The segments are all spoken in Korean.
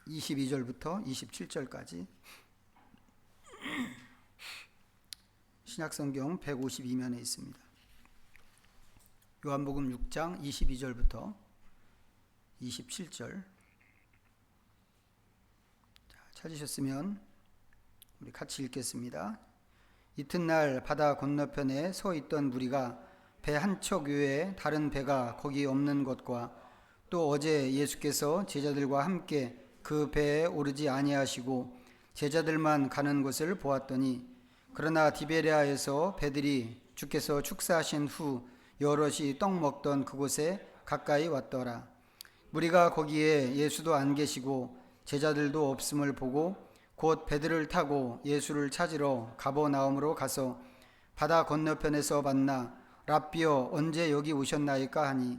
22절부터 27절까지 신약성경 152면에 있습니다. 요한복음 6장 22절부터 27절. 찾으셨으면 우리 같이 읽겠습니다. 이튿날 바다 건너편에 서 있던 무리가 배 한 척 외에 다른 배가 거기 없는 것과 또 어제 예수께서 제자들과 함께 그 배에 오르지 아니하시고 제자들만 가는 것을 보았더니, 그러나 디베레아에서 배들이 주께서 축사하신 후 여럿이 떡 먹던 그곳에 가까이 왔더라. 무리가 거기에 예수도 안 계시고 제자들도 없음을 보고 곧 배들을 타고 예수를 찾으러 가버나움으로 가서 바다 건너편에서 만나 랍비여 언제 여기 오셨나이까 하니,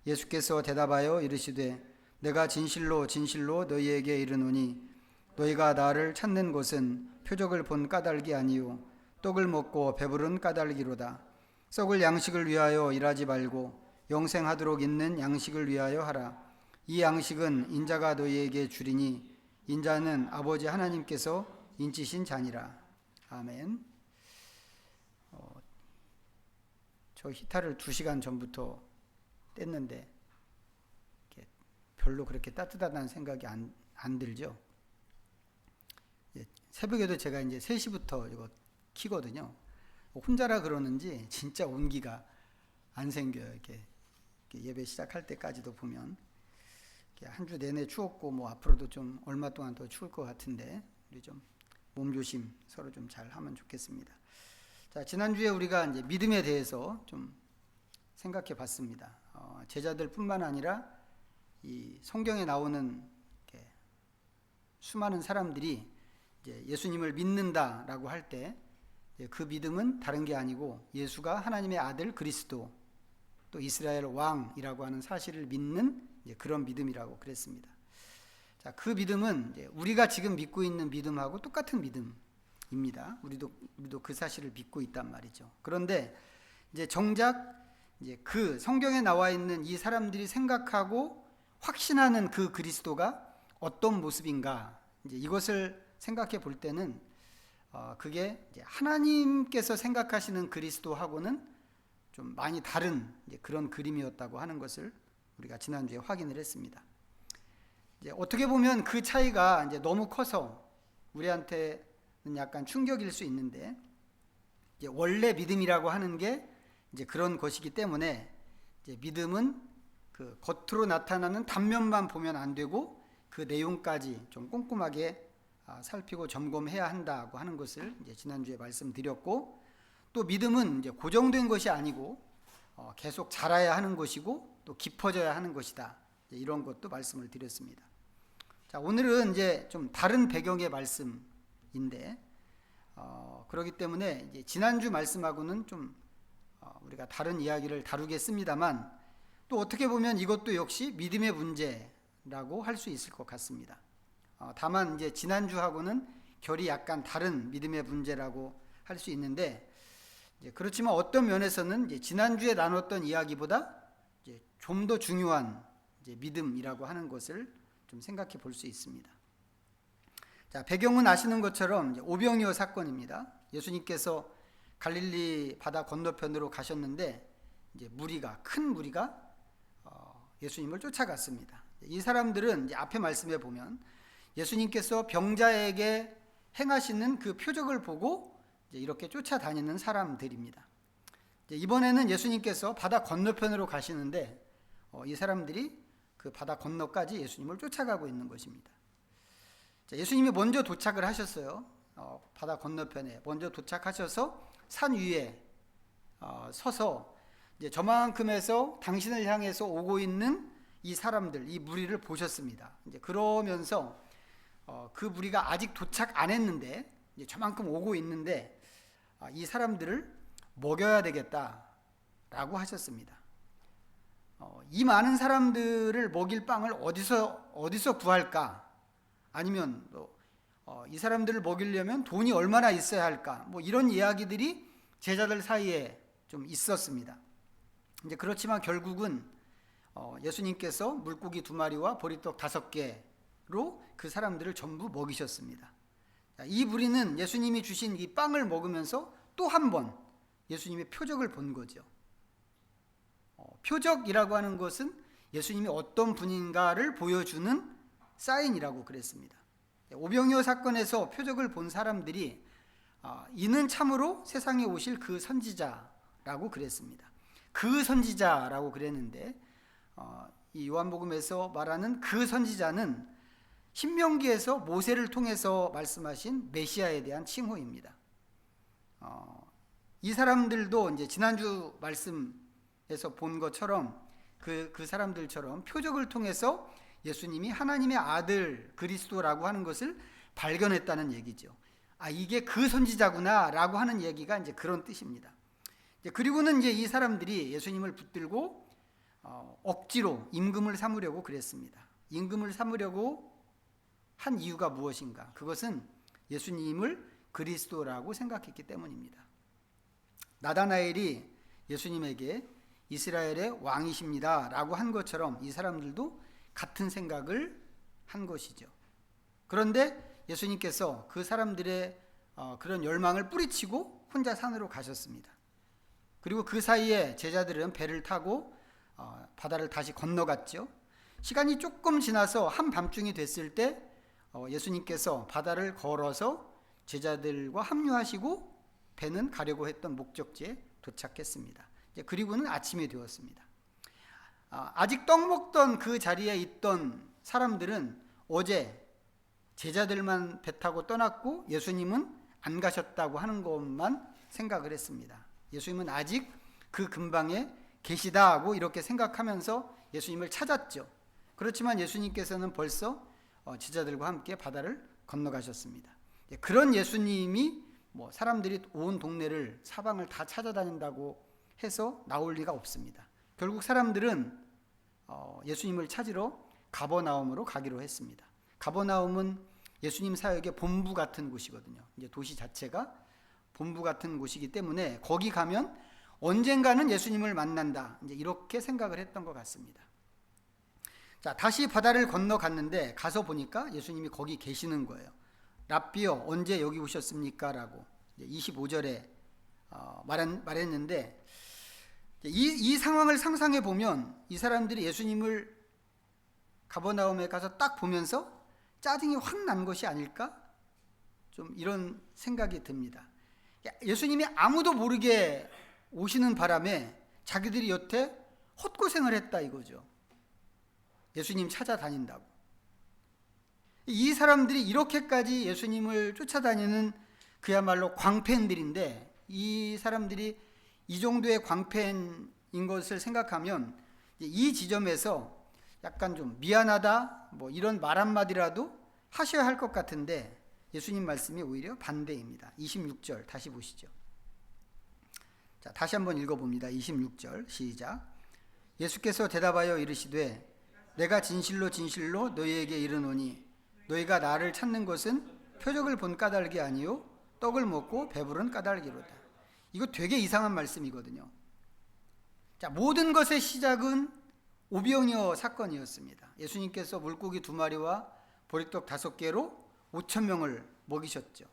예수께서 대답하여 이르시되 내가 진실로 진실로 너희에게 이르노니 너희가 나를 찾는 것은 표적을 본 까닭이 아니요 떡을 먹고 배부른 까닭이로다. 썩을 양식을 위하여 일하지 말고 영생하도록 있는 양식을 위하여 하라. 이 양식은 인자가 너희에게 주리니 인자는 아버지 하나님께서 인치신 자니라. 아멘. 저 히타를 2시간 전부터 뗐는데 별로 그렇게 따뜻하다는 생각이 안 들죠. 새벽에도 제가 이제 3시부터 이거 키거든요. 혼자라 그러는지 진짜 온기가 안 생겨요. 이렇게 예배 시작할 때까지도 보면 한 주 내내 추웠고 뭐 앞으로도 좀 얼마 동안 더 추울 것 같은데 우리 좀 몸조심 서로 좀 잘 하면 좋겠습니다. 자, 지난주에 우리가 이제 믿음에 대해서 좀 생각해 봤습니다. 제자들뿐만 아니라 이 성경에 나오는 수많은 사람들이 이제 예수님을 믿는다라고 할 때 그 믿음은 다른 게 아니고 예수가 하나님의 아들 그리스도 또 이스라엘 왕이라고 하는 사실을 믿는 그런 믿음이라고 그랬습니다. 자, 그 믿음은 이제 우리가 지금 믿고 있는 믿음하고 똑같은 믿음입니다. 우리도 그 사실을 믿고 있단 말이죠. 그런데 이제 정작 이제 그 성경에 나와 있는 이 사람들이 생각하고 확신하는 그 그리스도가 어떤 모습인가, 이제 이것을 생각해 볼 때는 그게 이제 하나님께서 생각하시는 그리스도하고는 좀 많이 다른 이제 그런 그림이었다고 하는 것을 우리가 지난주에 확인을 했습니다. 이제 어떻게 보면 그 차이가 이제 너무 커서 우리한테는 약간 충격일 수 있는데, 이제 원래 믿음이라고 하는 게 이제 그런 것이기 때문에 이제 믿음은 그 겉으로 나타나는 단면만 보면 안 되고 그 내용까지 좀 꼼꼼하게 살피고 점검해야 한다고 하는 것을 이제 지난주에 말씀드렸고, 또 믿음은 이제 고정된 것이 아니고 계속 자라야 하는 것이고 또 깊어져야 하는 것이다. 이런 것도 말씀을 드렸습니다. 자, 오늘은 이제 좀 다른 배경의 말씀인데 그렇기 때문에 이제 지난주 말씀하고는 좀 우리가 다른 이야기를 다루겠습니다만, 또 어떻게 보면 이것도 역시 믿음의 문제라고 할 수 있을 것 같습니다. 다만 이제 지난주하고는 결이 약간 다른 믿음의 문제라고 할 수 있는데, 이제 그렇지만 어떤 면에서는 이제 지난주에 나눴던 이야기보다 이제 좀 더 중요한 이제 믿음이라고 하는 것을 좀 생각해 볼 수 있습니다. 자, 배경은 아시는 것처럼 이제 오병이어 사건입니다. 예수님께서 갈릴리 바다 건너편으로 가셨는데 이제 큰 무리가 예수님을 쫓아갔습니다. 이 사람들은 이제 앞에 말씀에 보면 예수님께서 병자에게 행하시는 그 표적을 보고 이제 이렇게 쫓아다니는 사람들입니다. 이제 이번에는 예수님께서 바다 건너편으로 가시는데 이 사람들이 그 바다 건너까지 예수님을 쫓아가고 있는 것입니다. 자, 예수님이 먼저 도착을 하셨어요. 바다 건너편에 먼저 도착하셔서 산 위에 서서 이제 저만큼에서 당신을 향해서 오고 있는 이 사람들, 이 무리를 보셨습니다. 이제 그러면서 그 무리가 아직 도착 안 했는데 이제 저만큼 오고 있는데 이 사람들을 먹여야 되겠다라고 하셨습니다. 이 많은 사람들을 먹일 빵을 어디서 구할까? 아니면 이 사람들을 먹이려면 돈이 얼마나 있어야 할까? 뭐 이런 이야기들이 제자들 사이에 좀 있었습니다. 이제 그렇지만 결국은 예수님께서 물고기 2마리와 보리떡 5개 그 사람들을 전부 먹이셨습니다. 이 무리는 예수님이 주신 이 빵을 먹으면서 또 한 번 예수님의 표적을 본 거죠. 표적이라고 하는 것은 예수님이 어떤 분인가를 보여주는 사인이라고 그랬습니다. 오병이어 사건에서 표적을 본 사람들이 이는 참으로 세상에 오실 그 선지자라고 그랬습니다. 그 선지자라고 그랬는데 이 요한복음에서 말하는 그 선지자는 신명기에서 모세를 통해서 말씀하신 메시아에 대한 칭호입니다. 이 사람들도 이제 지난주 말씀에서 본 것처럼 그 사람들처럼 표적을 통해서 예수님이 하나님의 아들 그리스도라고 하는 것을 발견했다는 얘기죠. 이게 그 선지자구나라고 하는 얘기가 이제 그런 뜻입니다. 그리고는 이제 이 사람들이 예수님을 붙들고 억지로 임금을 삼으려고 그랬습니다. 임금을 삼으려고 한 이유가 무엇인가? 그것은 예수님을 그리스도라고 생각했기 때문입니다. 나다나엘이 예수님에게 이스라엘의 왕이십니다 라고 한 것처럼 이 사람들도 같은 생각을 한 것이죠. 그런데 예수님께서 그 사람들의 그런 열망을 뿌리치고 혼자 산으로 가셨습니다. 그리고 그 사이에 제자들은 배를 타고 바다를 다시 건너갔죠. 시간이 조금 지나서 한밤중이 됐을 때 예수님께서 바다를 걸어서 제자들과 합류하시고 배는 가려고 했던 목적지에 도착했습니다. 그리고는 아침이 되었습니다. 아직 떡 먹던 그 자리에 있던 사람들은 어제 제자들만 배 타고 떠났고 예수님은 안 가셨다고 하는 것만 생각을 했습니다. 예수님은 아직 그 근방에 계시다고 이렇게 생각하면서 예수님을 찾았죠. 그렇지만 예수님께서는 벌써 제자들과 함께 바다를 건너가셨습니다. 그런 예수님이 사람들이 온 동네를 사방을 다 찾아다닌다고 해서 나올 리가 없습니다. 결국 사람들은 예수님을 찾으러 가버나움으로 가기로 했습니다. 가버나움은 예수님 사역의 본부 같은 곳이거든요. 이제 도시 자체가 본부 같은 곳이기 때문에 거기 가면 언젠가는 예수님을 만난다. 이제 이렇게 생각을 했던 것 같습니다. 자, 다시 바다를 건너갔는데 가서 보니까 예수님이 거기 계시는 거예요. 랍비여, 언제 여기 오셨습니까? 라고 25절에 말했는데 이 상황을 상상해 보면 이 사람들이 예수님을 가버나움에 가서 딱 보면서 짜증이 확 난 것이 아닐까? 좀 이런 생각이 듭니다. 예수님이 아무도 모르게 오시는 바람에 자기들이 여태 헛고생을 했다 이거죠. 예수님 찾아다닌다고. 이 사람들이 이렇게까지 예수님을 쫓아다니는 그야말로 광팬들인데 이 사람들이 이 정도의 광팬인 것을 생각하면 이 지점에서 약간 좀 미안하다 이런 말 한마디라도 하셔야 할 것 같은데 예수님 말씀이 오히려 반대입니다. 26절 다시 보시죠. 자, 다시 한번 읽어봅니다. 26절 시작. 예수께서 대답하여 이르시되 내가 진실로 진실로 너희에게 이르노니 너희가 나를 찾는 것은 표적을 본 까닭이 아니요 떡을 먹고 배부른 까닭이로다. 이거 되게 이상한 말씀이거든요. 자, 모든 것의 시작은 오병이어 사건이었습니다. 예수님께서 물고기 2마리와 보리떡 5개로 5,000명을 먹이셨죠.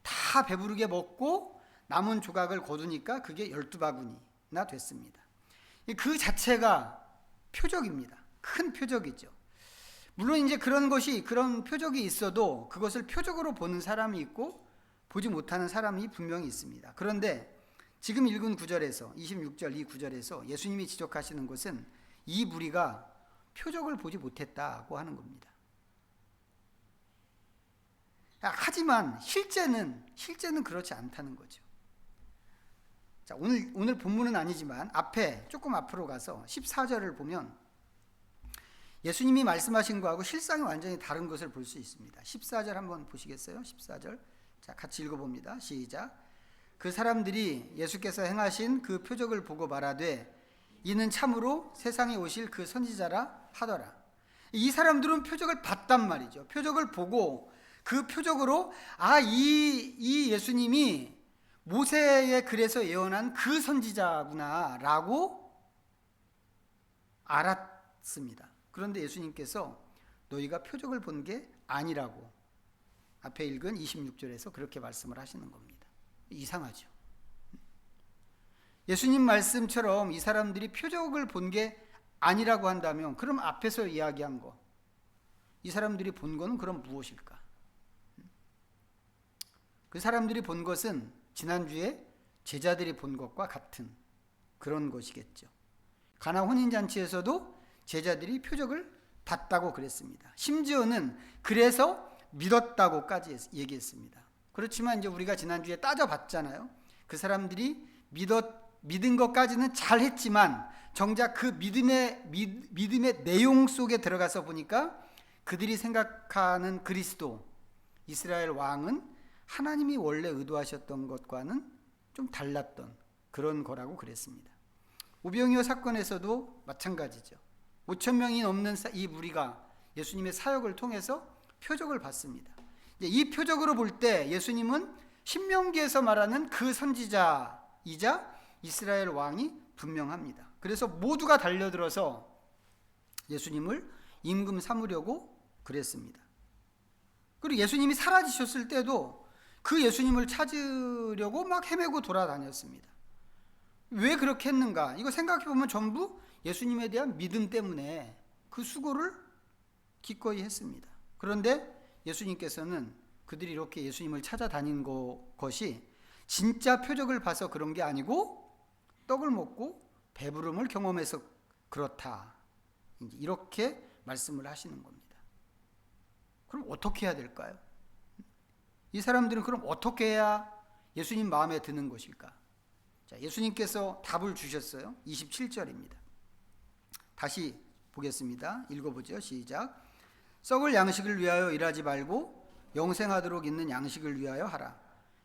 다 배부르게 먹고 남은 조각을 거두니까 그게 12바구니나 됐습니다. 그 자체가 표적입니다. 큰 표적이죠. 물론 이제 그런 표적이 있어도 그것을 표적으로 보는 사람이 있고 보지 못하는 사람이 분명히 있습니다. 그런데 지금 읽은 9절에서 26절 이 9절에서 예수님이 지적하시는 것은 이 무리가 표적을 보지 못했다고 하는 겁니다. 하지만 실제는 그렇지 않다는 거죠. 자, 오늘 본문은 아니지만 조금 앞으로 가서 14절을 보면 예수님이 말씀하신 거하고 실상이 완전히 다른 것을 볼 수 있습니다. 14절 한번 보시겠어요? 14절. 자, 같이 읽어봅니다. 시작. 그 사람들이 예수께서 행하신 그 표적을 보고 말하되 이는 참으로 세상에 오실 그 선지자라 하더라. 이 사람들은 표적을 봤단 말이죠. 표적을 보고 그 표적으로 이 예수님이 모세의 글에서 예언한 그 선지자구나 라고 알았습니다. 그런데 예수님께서 너희가 표적을 본 게 아니라고 앞에 읽은 26절에서 그렇게 말씀을 하시는 겁니다. 이상하죠. 예수님 말씀처럼 이 사람들이 표적을 본 게 아니라고 한다면 그럼 앞에서 이야기한 거, 이 사람들이 본 거는 그럼 무엇일까? 그 사람들이 본 것은 지난주에 제자들이 본 것과 같은 그런 것이겠죠. 가나 혼인잔치에서도 제자들이 표적을 봤다고 그랬습니다. 심지어는 그래서 믿었다고까지 얘기했습니다. 그렇지만 이제 우리가 지난주에 따져봤잖아요. 그 사람들이 믿은 것까지는 잘했지만 정작 그 믿음의 내용 속에 들어가서 보니까 그들이 생각하는 그리스도, 이스라엘 왕은 하나님이 원래 의도하셨던 것과는 좀 달랐던 그런 거라고 그랬습니다. 오병이어 사건에서도 마찬가지죠. 5천 명이 넘는 이 무리가 예수님의 사역을 통해서 표적을 봤습니다. 이 표적으로 볼 때 예수님은 신명기에서 말하는 그 선지자이자 이스라엘 왕이 분명합니다. 그래서 모두가 달려들어서 예수님을 임금 삼으려고 그랬습니다. 그리고 예수님이 사라지셨을 때도 그 예수님을 찾으려고 막 헤매고 돌아다녔습니다. 왜 그렇게 했는가? 이거 생각해 보면 전부 예수님에 대한 믿음 때문에 그 수고를 기꺼이 했습니다. 그런데 예수님께서는 그들이 이렇게 예수님을 찾아다닌 것이 진짜 표적을 봐서 그런 게 아니고 떡을 먹고 배부름을 경험해서 그렇다, 이렇게 말씀을 하시는 겁니다. 그럼 어떻게 해야 될까요? 이 사람들은 그럼 어떻게 해야 예수님 마음에 드는 것일까? 자, 예수님께서 답을 주셨어요. 27절입니다. 다시 보겠습니다. 읽어보죠. 시작. 썩을 양식을 위하여 일하지 말고 영생하도록 있는 양식을 위하여 하라.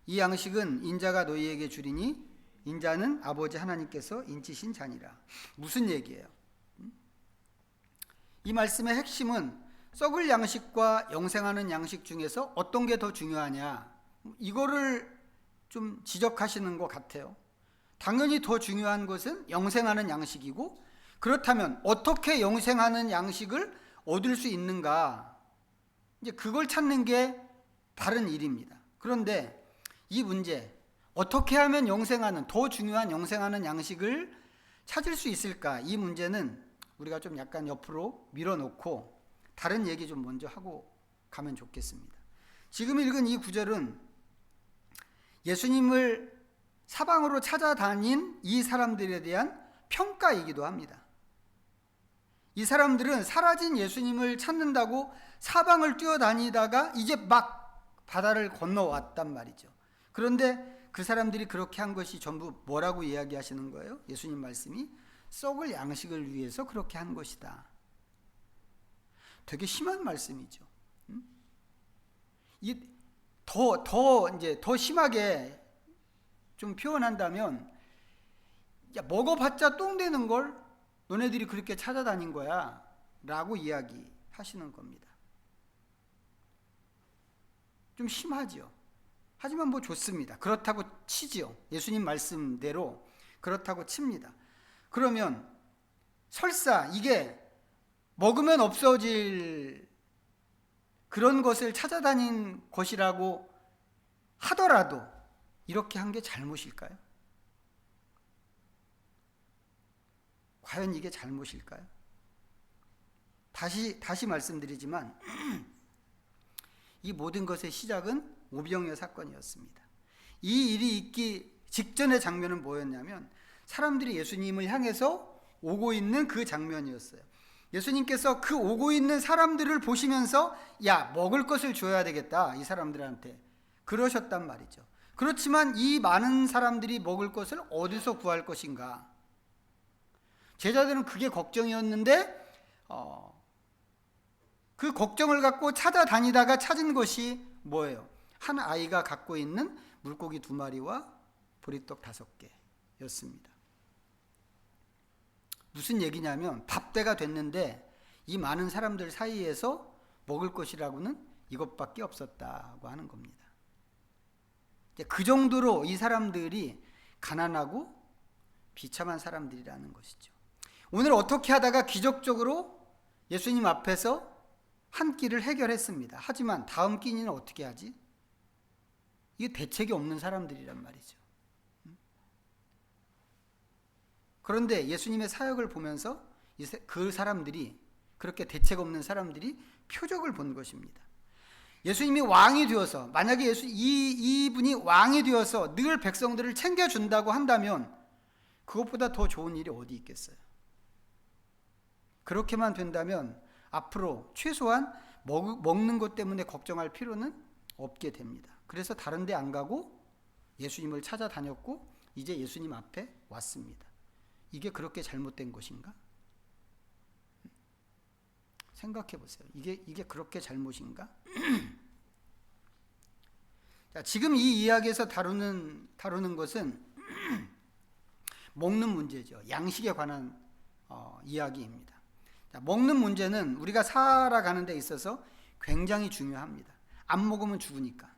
이 양식은 인자가 너희에게 주리니 인자는 아버지 하나님께서 인치신 자니라. 무슨 얘기예요? 이 말씀의 핵심은 썩을 양식과 영생하는 양식 중에서 어떤 게 더 중요하냐, 이거를 좀 지적하시는 것 같아요. 당연히 더 중요한 것은 영생하는 양식이고, 그렇다면 어떻게 영생하는 양식을 얻을 수 있는가, 이제 그걸 찾는 게 다른 일입니다. 그런데 이 문제, 어떻게 하면 영생하는, 더 중요한 영생하는 양식을 찾을 수 있을까, 이 문제는 우리가 좀 약간 옆으로 밀어놓고 다른 얘기 좀 먼저 하고 가면 좋겠습니다. 지금 읽은 이 구절은 예수님을 사방으로 찾아다닌 이 사람들에 대한 평가이기도 합니다. 이 사람들은 사라진 예수님을 찾는다고 사방을 뛰어다니다가 이제 막 바다를 건너왔단 말이죠. 그런데 그 사람들이 그렇게 한 것이 전부 뭐라고 이야기하시는 거예요? 예수님 말씀이 썩을 양식을 위해서 그렇게 한 것이다. 되게 심한 말씀이죠. 더 심하게 좀 표현한다면, 야, 먹어봤자 똥 되는 걸 너네들이 그렇게 찾아다닌 거야 라고 이야기하시는 겁니다. 좀 심하죠. 하지만 뭐 좋습니다. 그렇다고 치지요. 예수님 말씀대로 그렇다고 칩니다. 그러면 설사 이게 먹으면 없어질 그런 것을 찾아다닌 것이라고 하더라도 이렇게 한 게 잘못일까요? 과연 이게 잘못일까요? 다시 말씀드리지만 이 모든 것의 시작은 오병이어 사건이었습니다. 이 일이 있기 직전의 장면은 뭐였냐면 사람들이 예수님을 향해서 오고 있는 그 장면이었어요. 예수님께서 그 오고 있는 사람들을 보시면서 야, 먹을 것을 줘야 되겠다, 이 사람들한테 그러셨단 말이죠. 그렇지만 이 많은 사람들이 먹을 것을 어디서 구할 것인가? 제자들은 그게 걱정이었는데 그 걱정을 갖고 찾아다니다가 찾은 것이 뭐예요? 한 아이가 갖고 있는 물고기 2마리와 보리떡 5개였습니다. 무슨 얘기냐면 밥때가 됐는데 이 많은 사람들 사이에서 먹을 것이라고는 이것밖에 없었다고 하는 겁니다. 그 정도로 이 사람들이 가난하고 비참한 사람들이라는 것이죠. 오늘 어떻게 하다가 기적적으로 예수님 앞에서 한 끼를 해결했습니다. 하지만 다음 끼니는 어떻게 하지? 이게 대책이 없는 사람들이란 말이죠. 그런데 예수님의 사역을 보면서 그 사람들이, 그렇게 대책 없는 사람들이 표적을 본 것입니다. 예수님이 왕이 되어서, 만약에 이분이 왕이 되어서 늘 백성들을 챙겨준다고 한다면 그것보다 더 좋은 일이 어디 있겠어요? 그렇게만 된다면 앞으로 최소한 먹는 것 때문에 걱정할 필요는 없게 됩니다. 그래서 다른 데 안 가고 예수님을 찾아다녔고 이제 예수님 앞에 왔습니다. 이게 그렇게 잘못된 것인가? 생각해 보세요. 이게 그렇게 잘못인가? 자, 지금 이 이야기에서 다루는 것은 먹는 문제죠. 양식에 관한 이야기입니다. 자, 먹는 문제는 우리가 살아가는 데 있어서 굉장히 중요합니다. 안 먹으면 죽으니까.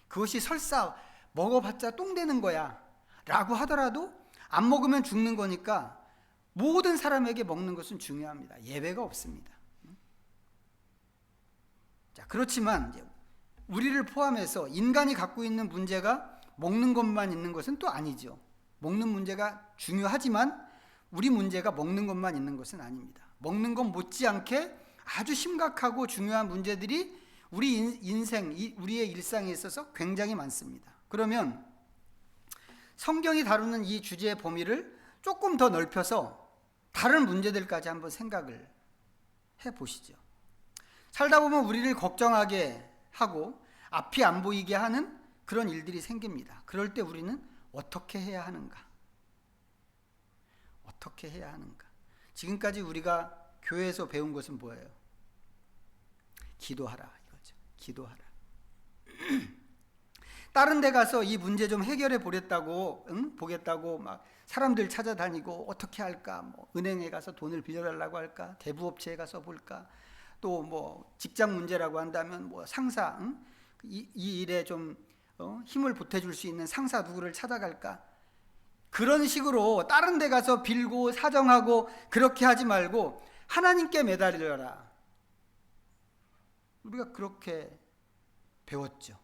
그것이 설사 먹어봤자 똥 되는 거야 라고 하더라도 안 먹으면 죽는 거니까 모든 사람에게 먹는 것은 중요합니다. 예외가 없습니다. 자, 그렇지만 이제 우리를 포함해서 인간이 갖고 있는 문제가 먹는 것만 있는 것은 또 아니죠. 먹는 문제가 중요하지만 우리 문제가 먹는 것만 있는 것은 아닙니다. 먹는 것 못지않게 아주 심각하고 중요한 문제들이 우리 인생, 우리의 일상에 있어서 굉장히 많습니다. 그러면 성경이 다루는 이 주제의 범위를 조금 더 넓혀서 다른 문제들까지 한번 생각을 해보시죠. 살다 보면 우리를 걱정하게 하고 앞이 안 보이게 하는 그런 일들이 생깁니다. 그럴 때 우리는 어떻게 해야 하는가? 어떻게 해야 하는가? 지금까지 우리가 교회에서 배운 것은 뭐예요? 기도하라 이거죠. 기도하라. 다른 데 가서 이 문제 좀 해결해 보겠다고 막 사람들 찾아다니고 어떻게 할까? 뭐 은행에 가서 돈을 빌려달라고 할까? 대부업체에 가서 볼까? 또 뭐 직장 문제라고 한다면 뭐 상사, 이 일에 좀 힘을 보태줄 수 있는 상사 누구를 찾아갈까? 그런 식으로 다른 데 가서 빌고 사정하고 그렇게 하지 말고 하나님께 매달려라. 우리가 그렇게 배웠죠.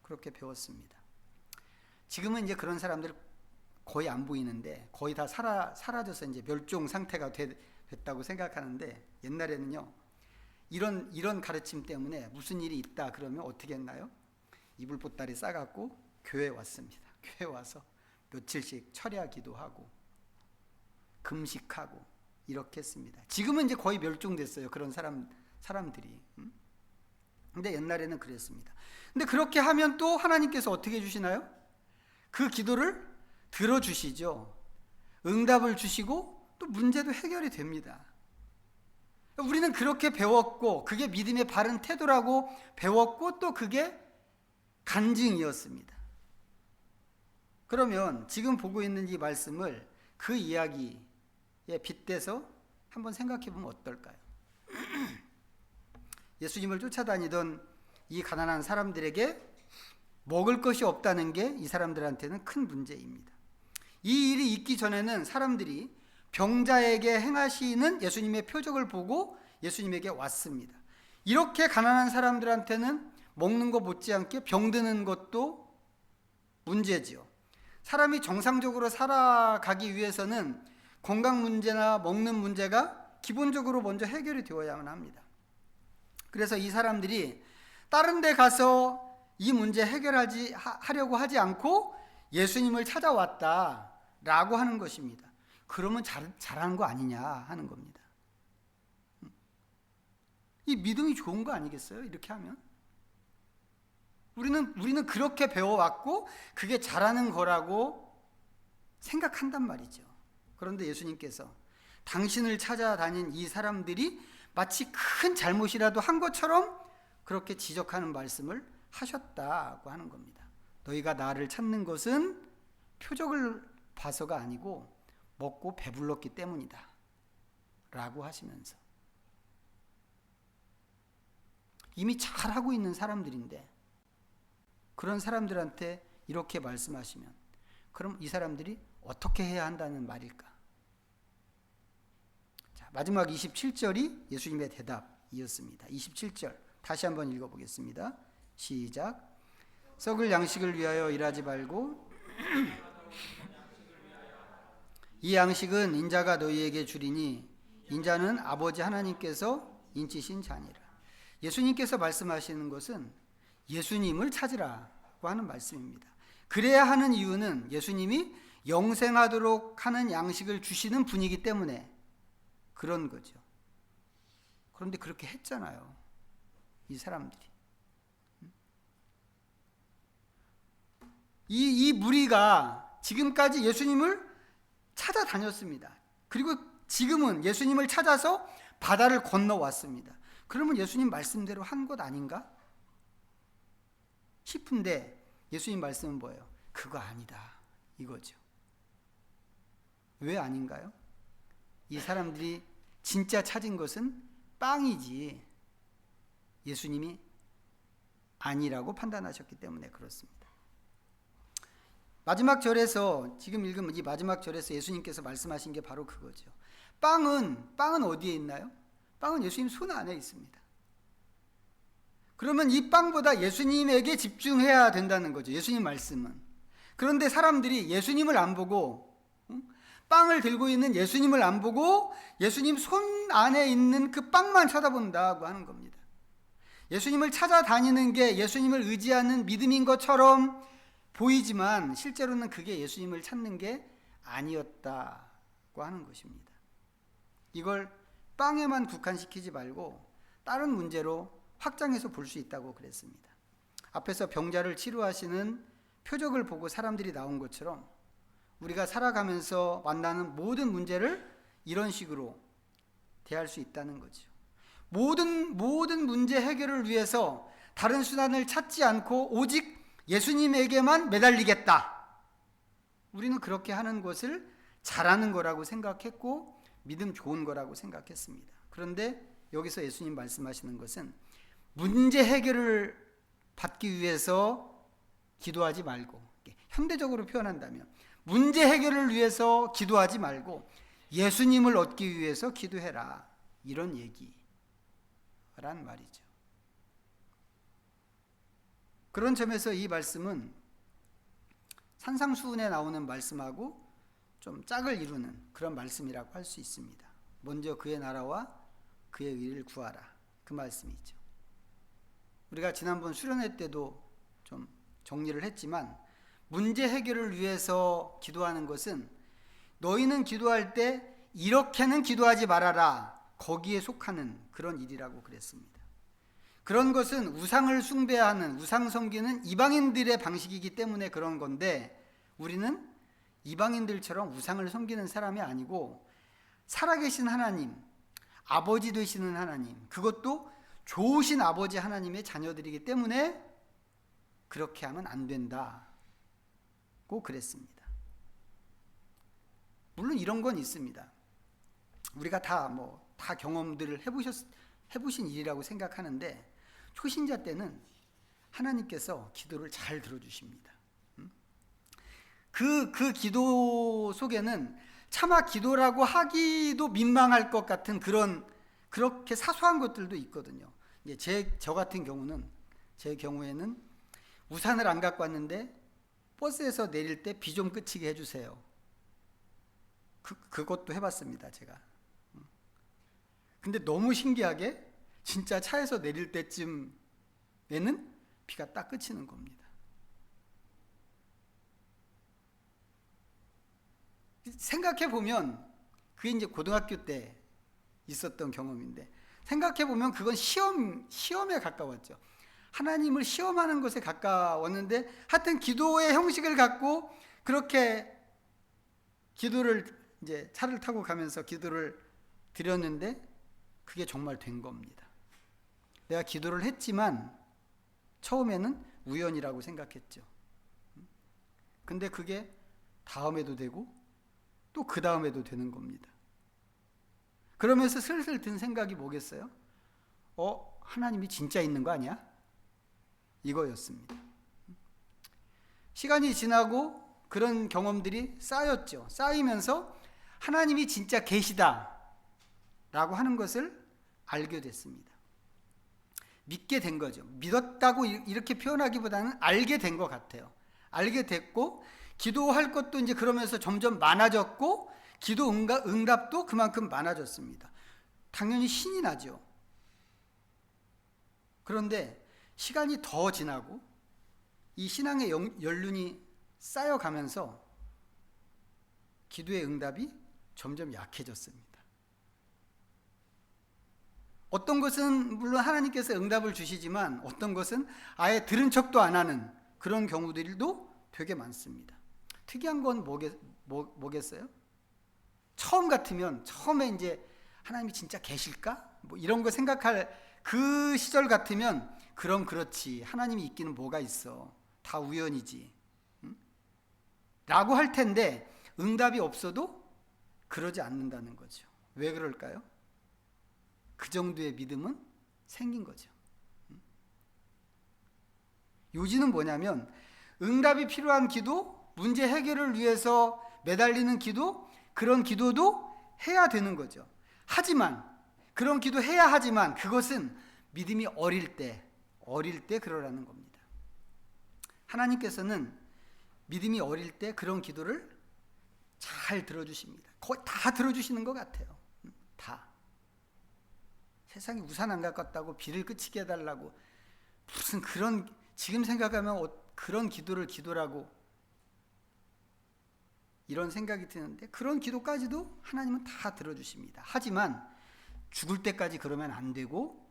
그렇게 배웠습니다. 지금은 이제 그런 사람들 거의 안 보이는데 거의 다 사라져서 이제 멸종 상태가 됐다고 생각하는데, 옛날에는요 이런 가르침 때문에 무슨 일이 있다 그러면 어떻게 했나요? 이불 보따리 싸갖고 교회에 왔습니다. 교회 와서 며칠씩 철야 기도하고 금식하고 이렇게 했습니다. 지금은 이제 거의 멸종됐어요. 그런 사람들이. 근데 옛날에는 그랬습니다. 근데 그렇게 하면 또 하나님께서 어떻게 해주시나요? 그 기도를 들어주시죠. 응답을 주시고 또 문제도 해결이 됩니다. 우리는 그렇게 배웠고 그게 믿음의 바른 태도라고 배웠고 또 그게 간증이었습니다. 그러면 지금 보고 있는 이 말씀을 그 이야기에 빗대서 한번 생각해 보면 어떨까요? 예수님을 쫓아다니던 이 가난한 사람들에게 먹을 것이 없다는 게 이 사람들한테는 큰 문제입니다. 이 일이 있기 전에는 사람들이 병자에게 행하시는 예수님의 표적을 보고 예수님에게 왔습니다. 이렇게 가난한 사람들한테는 먹는 것 못지않게 병드는 것도 문제지요. 사람이 정상적으로 살아가기 위해서는 건강 문제나 먹는 문제가 기본적으로 먼저 해결이 되어야만 합니다. 그래서 이 사람들이 다른 데 가서 이 문제 하려고 하지 않고 예수님을 찾아왔다라고 하는 것입니다. 그러면 잘하는 거 아니냐 하는 겁니다. 이 믿음이 좋은 거 아니겠어요? 이렇게 하면 우리는 그렇게 배워왔고 그게 잘하는 거라고 생각한단 말이죠. 그런데 예수님께서 당신을 찾아다닌 이 사람들이 마치 큰 잘못이라도 한 것처럼 그렇게 지적하는 말씀을 하셨다고 하는 겁니다. 너희가 나를 찾는 것은 표적을 봐서가 아니고 먹고 배불렀기 때문이다 라고 하시면서, 이미 잘하고 있는 사람들인데 그런 사람들한테 이렇게 말씀하시면 그럼 이 사람들이 어떻게 해야 한다는 말일까? 자, 마지막 27절이 예수님의 이었습니다. 27절 다시 한번 읽어보겠습니다. 시작. 썩을 양식을 위하여 일하지 말고 이 양식은 인자가 너희에게 주리니 인자는 아버지 하나님께서 인치신 자니라. 예수님께서 말씀하시는 것은 예수님을 찾으라고 하는 말씀입니다. 그래야 하는 이유는 예수님이 영생하도록 하는 양식을 주시는 분이기 때문에 그런 거죠. 그런데 그렇게 했잖아요, 이 사람들이. 이 무리가 지금까지 예수님을 찾아다녔습니다. 그리고 지금은 예수님을 찾아서 바다를 건너왔습니다. 그러면 예수님 말씀대로 한 것 아닌가 싶은데 예수님 말씀은 뭐예요? 그거 아니다, 이거죠. 왜 아닌가요? 이 사람들이 진짜 찾은 것은 빵이지 예수님이 아니라고 판단하셨기 때문에 그렇습니다. 마지막 절에서, 지금 읽은 이 마지막 절에서 예수님께서 말씀하신 게 바로 그거죠. 빵은 어디에 있나요? 빵은 예수님 손 안에 있습니다. 그러면 이 빵보다 예수님에게 집중해야 된다는 거죠, 예수님 말씀은. 그런데 사람들이 예수님을 안 보고, 빵을 들고 있는 예수님을 안 보고 예수님 손 안에 있는 그 빵만 쳐다본다고 하는 겁니다. 예수님을 찾아다니는 게 예수님을 의지하는 믿음인 것처럼 보이지만 실제로는 그게 예수님을 찾는 게 아니었다고 하는 것입니다. 이걸 빵에만 국한시키지 말고 다른 문제로 확장해서 볼 수 있다고 그랬습니다. 앞에서 병자를 치료하시는 표적을 보고 사람들이 나온 것처럼 우리가 살아가면서 만나는 모든 문제를 이런 식으로 대할 수 있다는 거죠. 모든 문제 해결을 위해서 다른 수단을 찾지 않고 오직 예수님에게만 매달리겠다. 우리는 그렇게 하는 것을 잘하는 거라고 생각했고 믿음 좋은 거라고 생각했습니다. 그런데 여기서 예수님 말씀하시는 것은 문제 해결을 받기 위해서 기도하지 말고, 현대적으로 표현한다면 문제 해결을 위해서 기도하지 말고 예수님을 얻기 위해서 기도해라, 이런 얘기란 말이죠. 그런 점에서 이 말씀은 산상수훈에 나오는 말씀하고 좀 짝을 이루는 그런 말씀이라고 할 수 있습니다. 먼저 그의 나라와 그의 의를 구하라, 그 말씀이죠. 우리가 지난번 수련회 때도 좀 정리를 했지만 문제 해결을 위해서 기도하는 것은 너희는 기도할 때 이렇게는 기도하지 말아라, 거기에 속하는 그런 일이라고 그랬습니다. 그런 것은 우상을 숭배하는, 우상 섬기는 이방인들의 방식이기 때문에 그런 건데 우리는 이방인들처럼 우상을 섬기는 사람이 아니고 살아계신 하나님, 아버지 되시는 하나님, 그것도 좋으신 아버지 하나님의 자녀들이기 때문에 그렇게 하면 안 된다고 그랬습니다. 물론 이런 건 있습니다. 우리가 다 경험들을 해보신 일이라고 생각하는데 초신자 때는 하나님께서 기도를 잘 들어주십니다. 그 기도 속에는 차마 기도라고 하기도 민망할 것 같은 그렇게 사소한 것들도 있거든요. 저 같은 경우는, 제 경우에는 우산을 안 갖고 왔는데 버스에서 내릴 때 비 좀 그치게 해주세요. 그것도 해봤습니다, 제가. 근데 너무 신기하게 진짜 차에서 내릴 때쯤에는 비가 딱 그치는 겁니다. 생각해보면 그게 이제 고등학교 때 있었던 경험인데 생각해보면 그건 시험에 가까웠죠. 하나님을 시험하는 것에 가까웠는데 하여튼 기도의 형식을 갖고 그렇게 기도를 이제 차를 타고 가면서 기도를 드렸는데 그게 정말 된 겁니다. 내가 기도를 했지만 처음에는 우연이라고 생각했죠. 근데 그게 다음에도 되고 또 그 다음에도 되는 겁니다. 그러면서 슬슬 든 생각이 뭐겠어요? 하나님이 진짜 있는 거 아니야? 이거였습니다. 시간이 지나고 그런 경험들이 쌓였죠. 쌓이면서 하나님이 진짜 계시다 라고 하는 것을 알게 됐습니다. 믿게 된 거죠. 믿었다고 이렇게 표현하기보다는 알게 된 것 같아요. 알게 됐고 기도할 것도 이제 그러면서 점점 많아졌고 기도 응답도 그만큼 많아졌습니다. 당연히 신이 나죠. 그런데 시간이 더 지나고 이 신앙의 연륜이 쌓여가면서 기도의 응답이 점점 약해졌습니다. 어떤 것은 물론 하나님께서 응답을 주시지만 어떤 것은 아예 들은 척도 안 하는 그런 경우들도 되게 많습니다. 특이한 건 뭐겠어요? 처음 같으면 처음에 이제 하나님이 진짜 계실까? 뭐 이런 거 생각할 그 시절 같으면 그럼 그렇지. 하나님이 있기는 뭐가 있어. 다 우연이지. 응? 라고 할 텐데 응답이 없어도 그러지 않는다는 거죠. 왜 그럴까요? 그 정도의 믿음은 생긴 거죠. 요지는 뭐냐면 응답이 필요한 기도, 문제 해결을 위해서 매달리는 기도, 그런 기도도 해야 되는 거죠. 하지만 그런 기도 해야 하지만 그것은 믿음이 어릴 때 그러라는 겁니다. 하나님께서는 믿음이 어릴 때 그런 기도를 잘 들어주십니다. 거의 다 들어주시는 것 같아요. 다. 세상에 우산 안 가깝다고 비를 그치게 해달라고 무슨 그런 지금 생각하면 그런 기도를 기도라고 이런 생각이 드는데 그런 기도까지도 하나님은 다 들어주십니다. 하지만 죽을 때까지 그러면 안 되고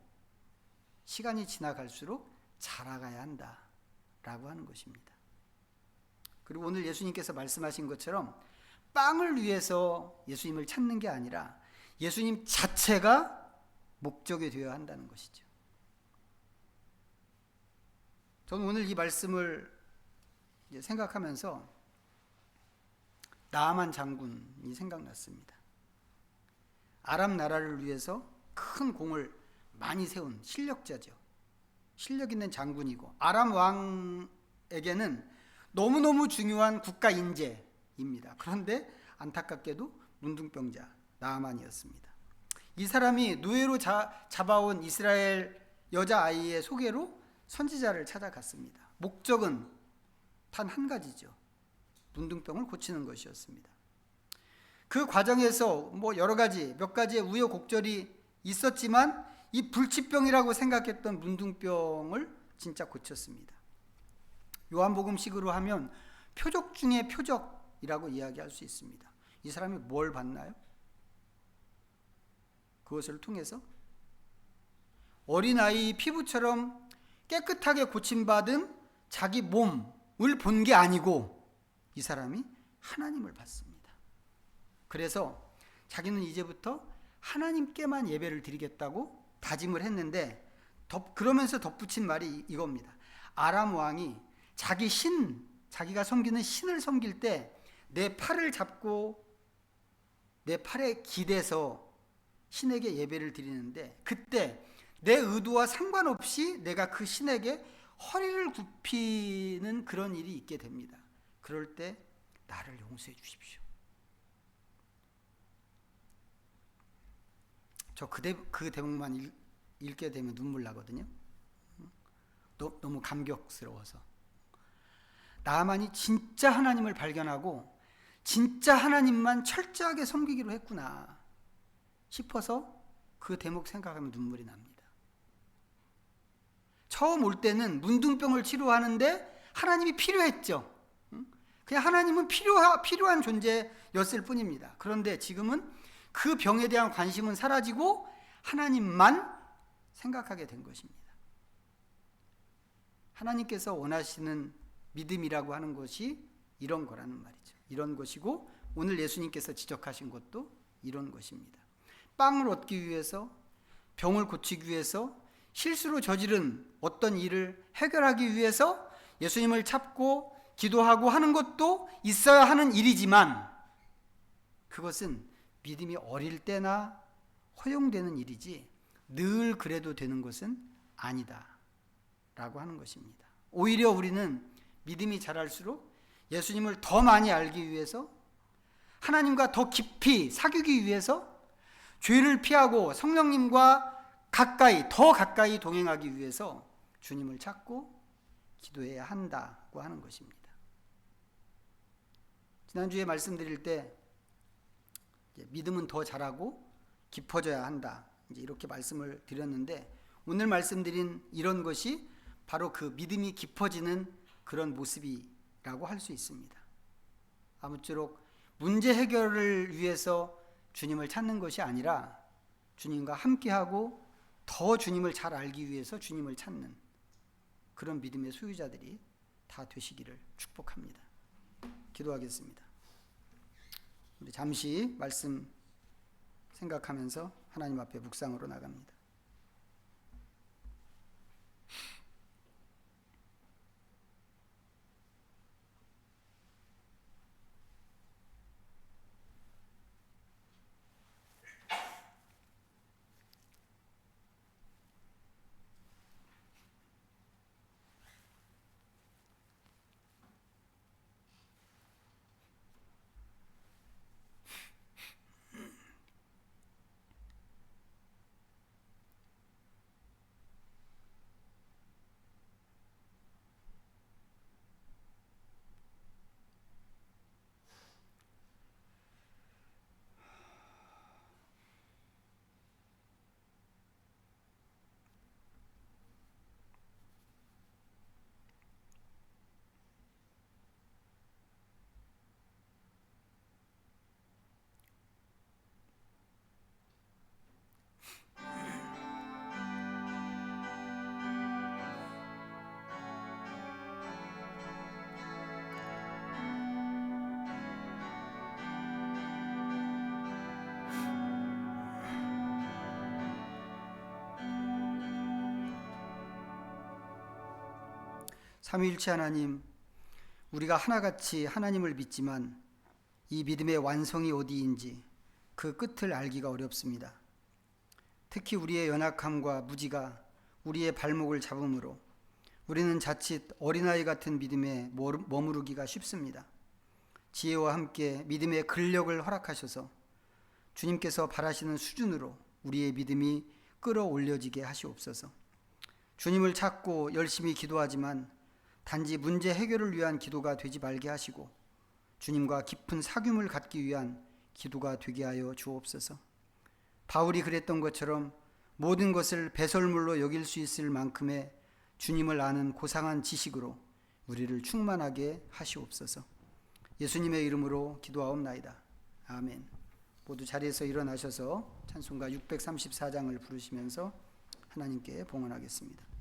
시간이 지나갈수록 자라가야 한다라고 하는 것입니다. 그리고 오늘 예수님께서 말씀하신 것처럼 빵을 위해서 예수님을 찾는 게 아니라 예수님 자체가 목적이 되어야 한다는 것이죠. 저는 오늘 이 말씀을 생각하면서 나아만 장군이 생각났습니다. 아람 나라를 위해서 큰 공을 많이 세운 실력자죠. 실력 있는 장군이고 아람 왕에게는 너무너무 중요한 국가 인재입니다. 그런데 안타깝게도 문둥병자 나아만이었습니다. 이 사람이 노예로 잡아온 이스라엘 여자아이의 소개로 선지자를 찾아갔습니다. 목적은 단 한 가지죠. 문둥병을 고치는 것이었습니다. 그 과정에서 여러 가지 몇 가지의 우여곡절이 있었지만 이 불치병이라고 생각했던 문둥병을 진짜 고쳤습니다. 요한복음식으로 하면 표적 중에 표적이라고 이야기할 수 있습니다. 이 사람이 뭘 봤나요? 그것을 통해서 어린아이 피부처럼 깨끗하게 고침받은 자기 몸을 본 게 아니고 이 사람이 하나님을 봤습니다. 그래서 자기는 이제부터 하나님께만 예배를 드리겠다고 다짐을 했는데 그러면서 덧붙인 말이 이겁니다. 아람 왕이 자기가 섬기는 신을 섬길 때 내 팔을 잡고 내 팔에 기대서 신에게 예배를 드리는데 그때 내 의도와 상관없이 내가 그 신에게 허리를 굽히는 그런 일이 있게 됩니다. 그럴 때 나를 용서해 주십시오. 저 그 대목만 읽게 되면 눈물 나거든요. 너무 감격스러워서. 나아만이 진짜 하나님을 발견하고 진짜 하나님만 철저하게 섬기기로 했구나 싶어서 그 대목 생각하면 눈물이 납니다. 처음 올 때는 문둥병을 치료하는데 하나님이 필요했죠. 그냥 하나님은 필요한 존재였을 뿐입니다. 그런데 지금은 그 병에 대한 관심은 사라지고 하나님만 생각하게 된 것입니다. 하나님께서 원하시는 믿음이라고 하는 것이 이런 거라는 말이죠. 이런 것이고 오늘 예수님께서 지적하신 것도 이런 것입니다. 빵을 얻기 위해서, 병을 고치기 위해서, 실수로 저지른 어떤 일을 해결하기 위해서 예수님을 찾고 기도하고 하는 것도 있어야 하는 일이지만 그것은 믿음이 어릴 때나 허용되는 일이지 늘 그래도 되는 것은 아니다 라고 하는 것입니다. 오히려 우리는 믿음이 자랄수록 예수님을 더 많이 알기 위해서 하나님과 더 깊이 사귀기 위해서 죄를 피하고 성령님과 더 가까이 동행하기 위해서 주님을 찾고 기도해야 한다고 하는 것입니다. 지난주에 말씀드릴 때 믿음은 더 자라고 깊어져야 한다, 이렇게 말씀을 드렸는데, 오늘 말씀드린 이런 것이 바로 그 믿음이 깊어지는 그런 모습이라고 할 수 있습니다. 아무쪼록 문제 해결을 위해서 주님을 찾는 것이 아니라 주님과 함께하고 더 주님을 잘 알기 위해서 주님을 찾는 그런 믿음의 소유자들이 다 되시기를 축복합니다. 기도하겠습니다. 우리 잠시 말씀 생각하면서 하나님 앞에 묵상으로 나갑니다. 삼위일체 하나님, 우리가 하나같이 하나님을 믿지만 이 믿음의 완성이 어디인지 그 끝을 알기가 어렵습니다. 특히 우리의 연약함과 무지가 우리의 발목을 잡음으로 우리는 자칫 어린아이 같은 믿음에 머무르기가 쉽습니다. 지혜와 함께 믿음의 근력을 허락하셔서 주님께서 바라시는 수준으로 우리의 믿음이 끌어올려지게 하시옵소서. 주님을 찾고 열심히 기도하지만 단지 문제 해결을 위한 기도가 되지 말게 하시고 주님과 깊은 사귐을 갖기 위한 기도가 되게 하여 주옵소서. 바울이 그랬던 것처럼 모든 것을 배설물로 여길 수 있을 만큼의 주님을 아는 고상한 지식으로 우리를 충만하게 하시옵소서. 예수님의 이름으로 기도하옵나이다. 아멘. 모두 자리에서 일어나셔서 찬송가 634장을 부르시면서 하나님께 봉헌하겠습니다.